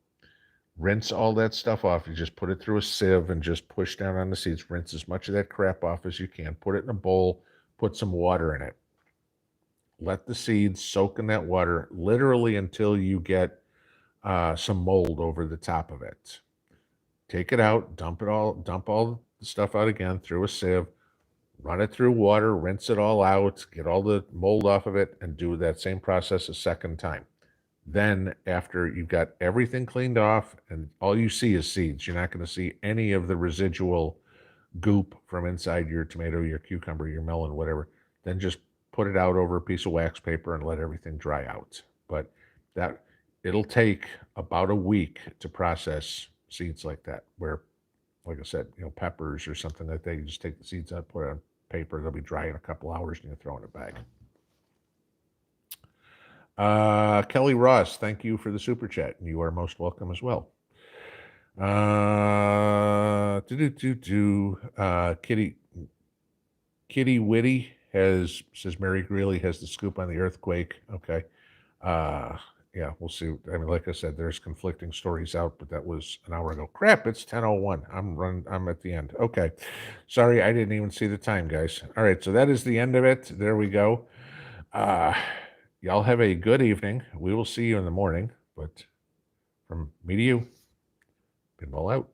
rinse all that stuff off. You just put it through a sieve and just push down on the seeds. Rinse as much of that crap off as you can. Put it in a bowl, put some water in it. Let the seeds soak in that water literally until you get some mold over the top of it. Take it out, dump all the stuff out again through a sieve, run it through water, rinse it all out, get all the mold off of it, and do that same process a second time. Then after you've got everything cleaned off and all you see is seeds, you're not going to see any of the residual goop from inside your tomato, your cucumber, your melon, whatever. Then just put it out over a piece of wax paper and let everything dry out. But it'll take about a week to process seeds like that, where, like I said, peppers or something like that, you just take the seeds out, put it on paper, they'll be dry in a couple hours, and you throw in a bag. Kelly Ross, thank you for the super chat, and you are most welcome as well. Kitty Witty says Mary Greeley has the scoop on the earthquake. Okay. Yeah, we'll see. I mean, like I said, there's conflicting stories out, but that was an hour ago. Crap, it's 10:01. I'm at the end. Okay. Sorry, I didn't even see the time, guys. All right, so that is the end of it. There we go. Y'all have a good evening. We will see you in the morning, but from me to you, Pinball out.